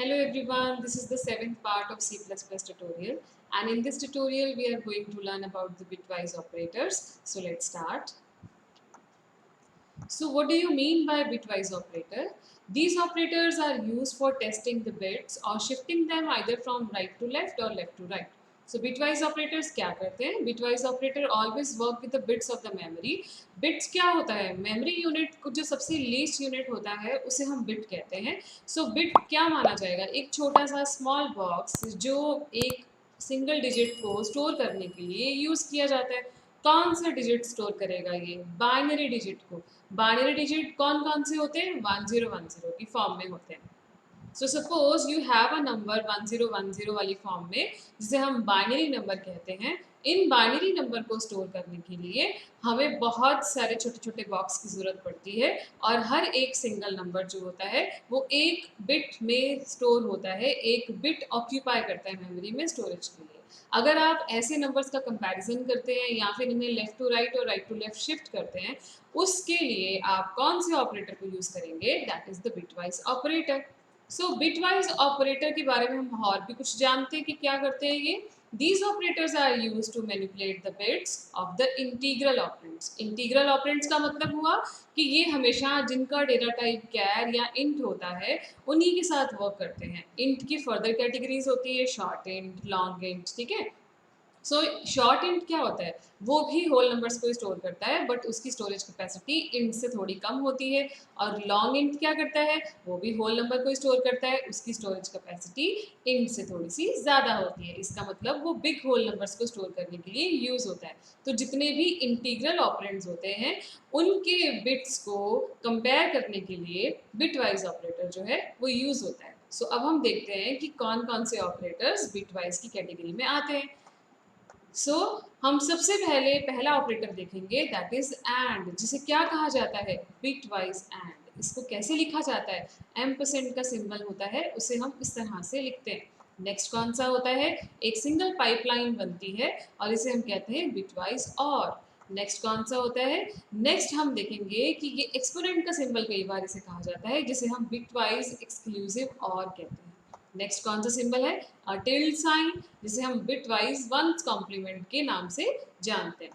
Hello everyone, this is the seventh part of C++ tutorial, and in this tutorial we are going to learn about the bitwise operators. So let's start. So what do you mean by bitwise operator? These operators are used for testing the bits or shifting them either from right to left or left to right. So bitwise operators क्या करते हैं? Bitwise operator always work with the bits of the memory. Bits क्या होता है? Memory unit को जो सबसे least unit होता है उसे हम bit कहते हैं. So bit क्या माना जाएगा? एक छोटा सा small box जो एक सिंगल डिजिट को स्टोर करने के लिए यूज किया जाता है. कौन सा डिजिट स्टोर करेगा? ये बाइनरी डिजिट को. बाइनरी डिजिट कौन कौन से होते हैं? 1010 की फॉर्म में होते हैं. So suppose you have a number 1010 वाली फॉर्म में, जिसे हम बाइनरी नंबर कहते हैं. इन बाइनरी नंबर को स्टोर करने के लिए हमें बहुत सारे छोटे छोटे बॉक्स की ज़रूरत पड़ती है, और हर एक सिंगल नंबर जो होता है वो एक बिट में स्टोर होता है, एक बिट ऑक्यूपाई करता है मेमोरी में स्टोरेज के लिए. अगर आप ऐसे नंबर्स का कंपैरिजन करते हैं या फिर इन्हें लेफ्ट टू राइट और राइट टू लेफ्ट शिफ्ट करते हैं, उसके लिए आप कौन से ऑपरेटर को यूज़ करेंगे? That is the bitwise operator. So bitwise operator के बारे में हम और भी कुछ जानते हैं कि क्या करते हैं ये. These operators are used to manipulate the bits of the integral operands. Integral operands का मतलब हुआ कि ये हमेशा जिनका डेटा टाइप कैर या इंट होता है उन्हीं के साथ वर्क करते हैं. इंट की फर्दर कैटेगरीज होती है शॉर्ट इंट, लॉन्ग इंट. ठीक है. सो शॉर्ट इंट क्या होता है? वो भी होल नंबर्स को स्टोर करता है, बट उसकी स्टोरेज कैपेसिटी इंट से थोड़ी कम होती है. और लॉन्ग इंट क्या करता है? वो भी होल नंबर को स्टोर करता है, उसकी स्टोरेज कैपेसिटी इंट से थोड़ी सी ज़्यादा होती है. इसका मतलब वो बिग होल नंबर्स को स्टोर करने के लिए यूज़ होता है. तो जितने भी इंटीग्रल ऑपरेंड्स होते हैं उनके बिट्स को कंपेयर करने के लिए बिटवाइज ऑपरेटर जो है वो यूज़ होता है. सो अब हम देखते हैं कि कौन कौन से ऑपरेटर्स बिटवाइज की कैटेगरी में आते हैं. सो हम सबसे पहले पहला ऑपरेटर देखेंगे, दैट इज एंड, जिसे क्या कहा जाता है? Bit wise and. इसको कैसे लिखा जाता है? एम्परसेंड का सिंबल होता है, उसे हम इस तरह से लिखते हैं. नेक्स्ट कौन सा होता है? एक सिंगल पाइपलाइन बनती है और इसे हम कहते हैं बिटवाइज और. नेक्स्ट कौन सा होता है? नेक्स्ट हम देखेंगे कि ये एक्सपोनेंट का सिंबल कई बार इसे कहा जाता है, जिसे हम बिटवाइज एक्सक्लूसिव और कहते हैं. नेक्स्ट कौन सा सिंबल है? टिल्ड साइन, जिसे हम बिटवाइज वंस कॉम्प्लीमेंट के नाम से जानते हैं.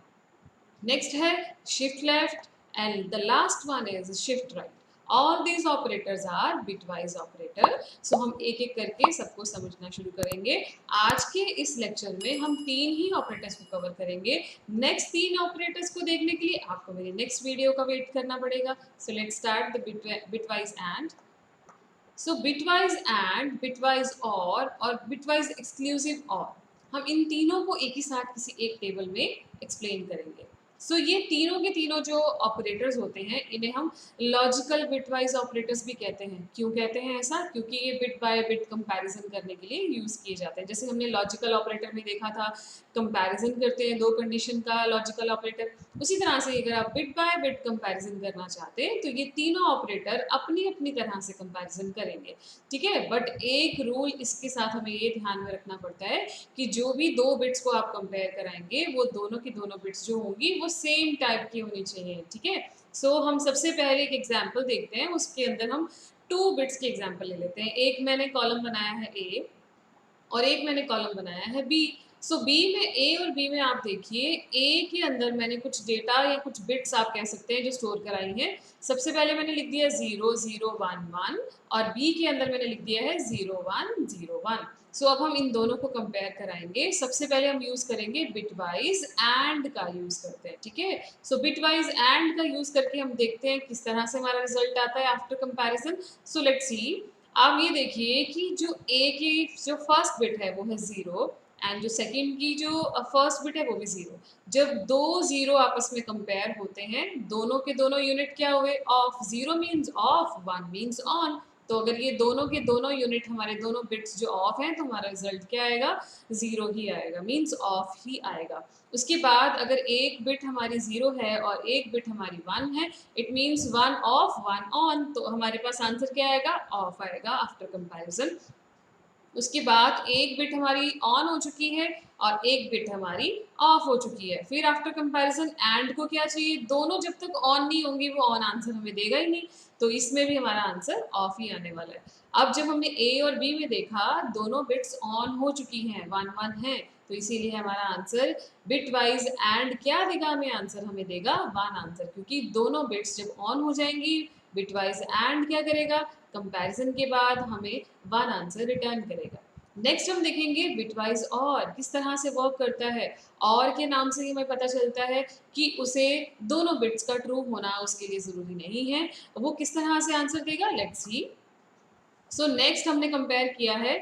नेक्स्ट है shift left, and the last one is shift right. All these operators are bitwise operator. So हम एक एक करके सबको समझना शुरू करेंगे. आज के इस लेक्चर में हम तीन ही ऑपरेटर्स को कवर करेंगे. नेक्स्ट तीन ऑपरेटर्स को देखने के लिए आपको मेरी नेक्स्ट वीडियो का वेट करना पड़ेगा. So let's start the bitwise and. So bitwise and, bitwise और बिटवाइज एक्सक्लूसिव और, हम इन तीनों को एक ही साथ किसी एक टेबल में एक्सप्लेन करेंगे. सो ये तीनों के तीनों जो ऑपरेटर्स होते हैं इन्हें हम लॉजिकल बिटवाइज ऑपरेटर्स भी कहते हैं. क्यों कहते हैं ऐसा? क्योंकि ये बिट बाय बिट कंपैरिजन करने के लिए यूज़ किए जाते हैं. जैसे हमने लॉजिकल ऑपरेटर में देखा था, कंपैरिजन करते हैं दो कंडीशन का लॉजिकल ऑपरेटर. उसी तरह से अगर आप बिट बाय बिट कंपैरिजन करना चाहते हैं तो ये तीनों ऑपरेटर अपनी अपनी तरह से कंपैरिजन करेंगे. ठीक है. बट एक रूल इसके साथ हमें ये ध्यान में रखना पड़ता है कि जो भी दो बिट्स को आप कंपेयर कराएंगे वो दोनों की दोनों बिट्स जो होंगी वो सेम टाइप की होनी चाहिए. ठीक है. सो हम सबसे पहले एक एग्जाम्पल देखते हैं, उसके अंदर हम टू बिट्स की एग्जाम्पल ले लेते हैं. एक मैंने कॉलम बनाया है ए और एक मैंने कॉलम बनाया है बी. सो बी में, ए और बी में आप देखिए, ए के अंदर मैंने कुछ डेटा या कुछ बिट्स आप कह सकते हैं जो स्टोर कराई हैं. सबसे पहले मैंने लिख दिया 0011 और बी के अंदर मैंने लिख दिया है 0101. सो अब हम इन दोनों को कंपेयर कराएंगे. सबसे पहले हम यूज करेंगे बिटवाइज एंड का यूज करते हैं. ठीक है. सो बिटवाइज एंड का यूज करके हम देखते हैं किस तरह से हमारा रिजल्ट आता है after comparison. So let's see. आप ये देखिए कि जो ए की जो फर्स्ट बिट है वो है 0, एंड जो सेकंड की जो फर्स्ट बिट है वो भी 0. जब दो 0 आपस में कंपेयर होते हैं, दोनों के दोनों यूनिट क्या हुए? Of. 0 means of, 1 means on. तो अगर ये दोनों के दोनों यूनिट हमारे दोनों बिट्स जो ऑफ हैं तो हमारा रिजल्ट क्या आएगा? 0 ही आएगा, मीन्स ऑफ ही आएगा. उसके बाद अगर एक बिट हमारी 0 है और एक बिट हमारी 1 है, इट मीन्स 1 ऑफ 1 ऑन, तो हमारे पास आंसर क्या आएगा? ऑफ आएगा आफ्टर कंपैरिजन. उसके बाद एक बिट हमारी ऑन हो चुकी है और एक बिट हमारी ऑफ हो चुकी है। फिर आफ्टर कंपैरिजन एंड को क्या चाहिए, दोनों जब तक ऑन नहीं होंगी वो ऑन आंसर हमें देगा ही नहीं, तो इसमें भी हमारा आंसर ऑफ ही आने वाला है। अब जब हमने ए और बी में देखा दोनों बिट्स ऑन हो चुकी हैं, 1 1 है, तो इसीलिए हमारा आंसर बिट वाइज एंड क्या देगा हमें, आंसर हमें देगा 1 आंसर, क्योंकि दोनों बिट्स जब ऑन हो जाएंगी बिट वाइज एंड क्या करेगा, कंपैरिजन के बाद हमें 1 आंसर रिटर्न करेगा। नेक्स्ट हम देखेंगे बिटवाइज और किस तरह से वर्क करता है। और के नाम से ही हमें पता चलता है कि उसे दोनों बिट्स का ट्रू होना उसके लिए ज़रूरी नहीं है, वो किस तरह से आंसर देगा, लेट्स सी। सो नेक्स्ट हमने कंपेयर किया है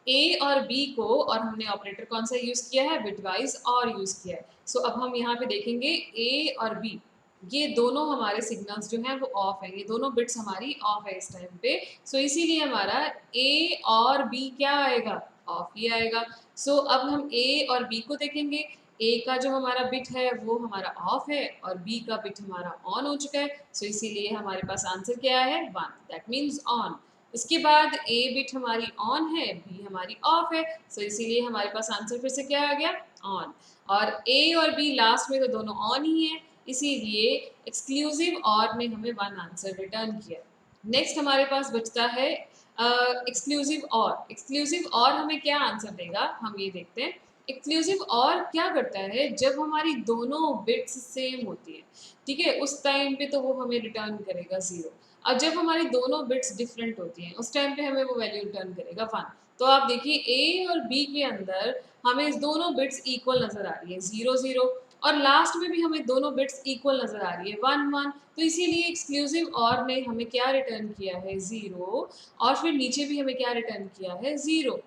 ए और बी को, और हमने ऑपरेटर कौन सा यूज़ किया है, बिटवाइज और यूज़ किया है। सो अब हम यहाँ पे देखेंगे ए और बी, ये दोनों हमारे सिग्नल्स जो हैं वो ऑफ है, ये दोनों बिट्स हमारी ऑफ है इस टाइम पे। सो इसीलिए हमारा ए और बी क्या आएगा, ऑफ ही आएगा। सो अब हम ए और बी को देखेंगे, ए का जो हमारा बिट है वो हमारा ऑफ है और बी का बिट हमारा ऑन हो चुका है। सो इसीलिए हमारे पास आंसर क्या है, 1, दैट मीन्स ऑन। इसके बाद ए बिट हमारी ऑन है, बी हमारी ऑफ है, सो इसीलिए हमारे पास आंसर फिर से क्या आ गया, ऑन। और ए और बी लास्ट में तो दोनों ऑन ही है, इसीलिए एक्सक्लूसिव और ने हमें 1 आंसर रिटर्न किया। नेक्स्ट हमारे पास बचता है एक्सक्लूसिव और। एक्सक्लूसिव और हमें क्या आंसर देगा, हम ये देखते हैं। एक्सक्लूसिव और क्या करता है, जब हमारी दोनों बिट्स सेम होती है, ठीक है, उस टाइम पे तो वो हमें रिटर्न करेगा 0। और जब हमारी दोनों बिट्स डिफरेंट होती हैं उस टाइम पे हमें वो वैल्यू रिटर्न करेगा 1। तो आप देखिए ए और बी के अंदर हमें दोनों बिट्स इक्वल नज़र आ रही है, 0 0, और लास्ट में भी हमें दोनों बिट्स इक्वल नज़र आ रही है, 1 1। तो इसीलिए एक्सक्लूसिव और ने हमें क्या रिटर्न किया है, 0, और फिर नीचे भी हमें क्या रिटर्न किया है, 0।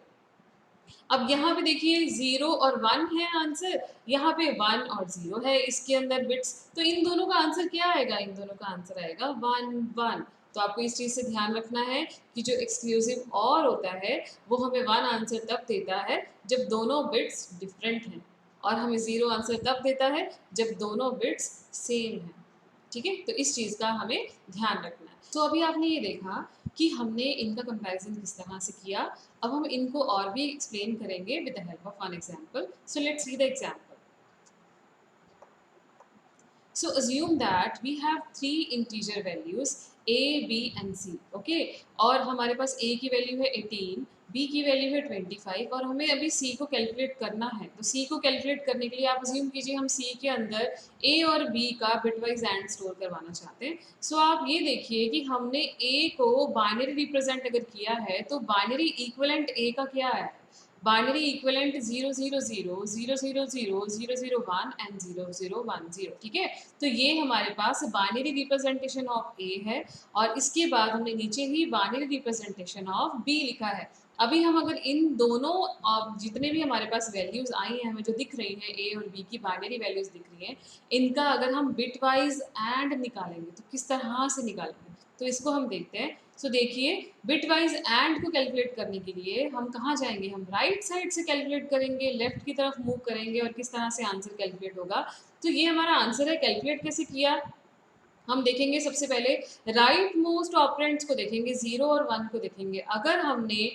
अब यहाँ पे देखिए 0 और 1 है आंसर, यहाँ पे 1 और 0 है इसके अंदर बिट्स, तो इन दोनों का आंसर क्या आएगा, इन दोनों का आंसर आएगा 1 1। तो आपको इस चीज़ से ध्यान रखना है कि जो एक्सक्लूसिव और होता है वो हमें 1 आंसर तब देता है जब दोनों बिट्स डिफरेंट हैं, और हमें 0 आंसर तब देता है जब दोनों बिट्स सेम हैं, ठीक है। तो इस चीज़ का हमें ध्यान रखना है। तो अभी आपने ये देखा कि हमने इनका कंपैरिजन किस तरह से किया। अब हम इनको और भी एक्सप्लेन करेंगे with the help of one example. So let's see the example. So assume that we have 3 integer values a, b and c, okay? और हमारे पास a की वैल्यू है 18, b की वैल्यू है 25, और हमें अभी c को कैलकुलेट करना है। तो c को कैलकुलेट करने के लिए आप अज्यूम कीजिए हम c के अंदर a और b का बिटवाइज एंड स्टोर करवाना चाहते हैं। सो आप ये देखिए कि हमने a को बाइनरी रिप्रेजेंट अगर किया है तो बाइनरी इक्विवेलेंट a का क्या है, बाइनरी इक्विवेलेंट 0 0 0 0 0 0 0 0 1 एंड 0 0 1 0, ठीक है। तो ये हमारे पास बाइनरी रिप्रेजेंटेशन ऑफ ए है, और इसके बाद हमने नीचे ही बाइनरी रिप्रेजेंटेशन ऑफ बी लिखा है। अभी हम अगर इन दोनों जितने भी हमारे पास वैल्यूज आई हैं हमें जो दिख रही हैं ए और बी की बाइनरी वैल्यूज दिख रही हैं, इनका अगर हम बिट वाइज एंड निकालेंगे तो किस तरह से निकालेंगे, तो इसको हम देखते हैं। सो देखिए बिट वाइज एंड को कैलकुलेट करने के लिए हम कहाँ जाएंगे, हम राइट साइड से कैलकुलेट करेंगे, लेफ्ट की तरफ मूव करेंगे, और किस तरह से आंसर कैलकुलेट होगा। तो ये हमारा आंसर है। कैलकुलेट कैसे किया, हम देखेंगे सबसे पहले राइट मोस्ट ऑपरेंड्स को देखेंगे, 0 और 1 को देखेंगे। अगर हमने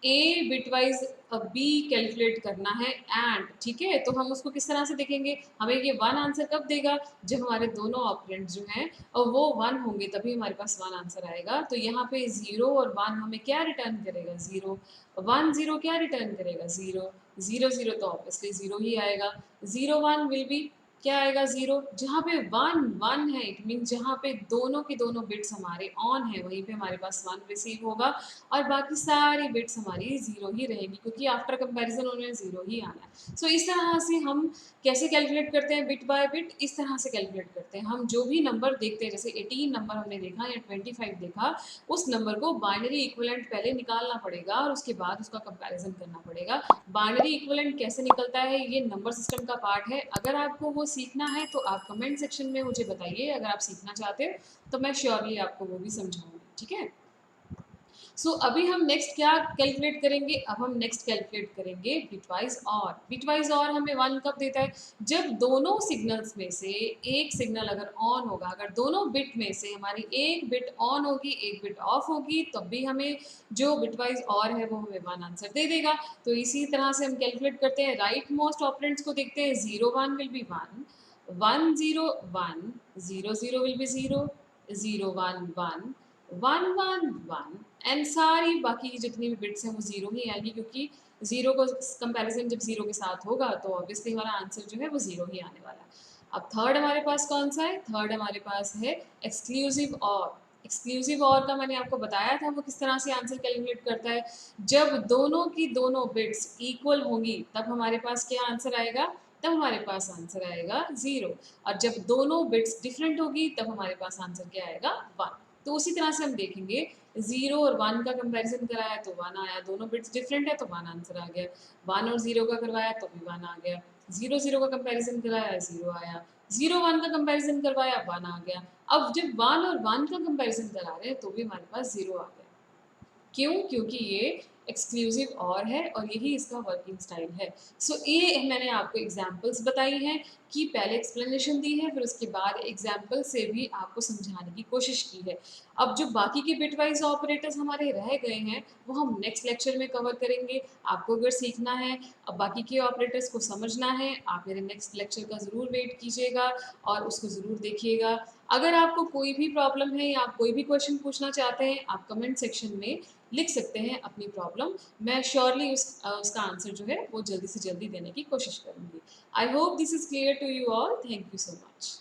ए बिटवाइज बी कैलकुलेट करना है एंड, ठीक है, तो हम उसको किस तरह से देखेंगे, हमें ये 1 आंसर कब देगा, जब हमारे दोनों ऑपरेंड्स जो हैं और वो 1 होंगे तभी हमारे पास 1 आंसर आएगा। तो यहाँ पे 0 और 1 हमें क्या रिटर्न करेगा, 0, 1 0 क्या रिटर्न करेगा, 0, 0 0 तो ऑब्वियसली 0 ही आएगा, 0 1 विल बी क्या आएगा, 0। जहाँ पे 1 1 है, इट मीन जहाँ पे दोनों के दोनों बिट्स हमारे ऑन है वहीं पे हमारे पास 1 रिसीव होगा, और बाकी सारी बिट्स हमारी 0 ही रहेंगी, क्योंकि आफ्टर कंपैरिजन उन्हें 0 ही आना है। सो इस तरह से हम कैसे कैलकुलेट करते हैं, बिट बाय बिट इस तरह से कैलकुलेट करते हैं। हम जो भी नंबर देखते हैं, जैसे 18 नंबर हमने देखा या 25 देखा, उस नंबर को बाइनरी इक्विवेलेंट पहले निकालना पड़ेगा और उसके बाद उसका कंपैरिजन करना पड़ेगा। बाइनरी इक्विवेलेंट कैसे निकलता है, ये नंबर सिस्टम का पार्ट है। अगर आपको वो सीखना है तो आप कमेंट सेक्शन में मुझे बताइए, अगर आप सीखना चाहते हो तो मैं श्योरली आपको वो भी समझाऊंगी, ठीक है। सो अभी हम नेक्स्ट क्या कैलकुलेट करेंगे, अब हम नेक्स्ट कैलकुलेट करेंगे बिटवाइज और। बिटवाइज और हमें 1 कब देता है, जब दोनों सिग्नल्स में से एक सिग्नल अगर ऑन होगा, अगर दोनों बिट में से हमारी एक बिट ऑन होगी एक बिट ऑफ होगी, तब भी हमें जो बिटवाइज और है वो हमें 1 आंसर दे देगा। तो इसी तरह से हम कैलकुलेट करते हैं। राइट मोस्ट ऑपरेंड्स को देखते हैं। 0 1 will be 1, 1 0 1, 0 0 will be 0, 0 1 1, 1 1 1, and सारी बाकी की जितनी भी बिट्स हैं वो 0 ही आएगी, क्योंकि 0 को कंपैरिजन जब 0 के साथ होगा तो ऑब्वियसली हमारा आंसर जो है वो 0 ही आने वाला है। अब थर्ड हमारे पास कौन सा है, थर्ड हमारे पास है एक्सक्लूसिव और। एक्सक्लूसिव और का मैंने आपको बताया था वो किस तरह से आंसर कैलकुलेट करता है। जब दोनों की दोनों बिट्स इक्वल होंगी तब हमारे पास क्या आंसर आएगा, तब हमारे पास आंसर आएगा 0। और जब दोनों बिट्स डिफरेंट होगी तब हमारे पास आंसर क्या आएगा, 1। तो उसी तरह से हम देखेंगे, 0 और 1 का कंपैरिजन कराया तो 1 आया, दोनों बिट्स डिफरेंट है तो 1 आंसर आ गया। 1 और 0 का करवाया तो भी 1 आ गया। 0 0 का कंपैरिजन कराया 0 आया। 0 1 का कंपैरिजन करवाया 1 आ गया। अब जब 1 और 1 का कंपैरिजन करा रहे हैं तो भी हमारे पास 0 आ गया। क्यों, क्योंकि ये एक्सक्लूसिव और है और यही इसका वर्किंग स्टाइल है। सो ये मैंने आपको एग्जांपल्स बताई हैं कि पहले एक्सप्लेनेशन दी है, फिर उसके बाद एग्जांपल से भी आपको समझाने की कोशिश की है। अब जो बाकी के बिटवाइज ऑपरेटर्स हमारे रह गए हैं वो हम नेक्स्ट लेक्चर में कवर करेंगे। आपको अगर सीखना है, अब बाकी के ऑपरेटर्स को समझना है, आप मेरे नेक्स्ट लेक्चर का ज़रूर वेट कीजिएगा और उसको ज़रूर देखिएगा। अगर आपको कोई भी प्रॉब्लम है या आप कोई भी क्वेश्चन पूछना चाहते हैं, आप कमेंट सेक्शन में लिख सकते हैं अपनी प्रॉब्लम। मैं श्योरली उसका आंसर जो है वो जल्दी से जल्दी देने की कोशिश करूँगी। I hope this is clear to you all. Thank you so much.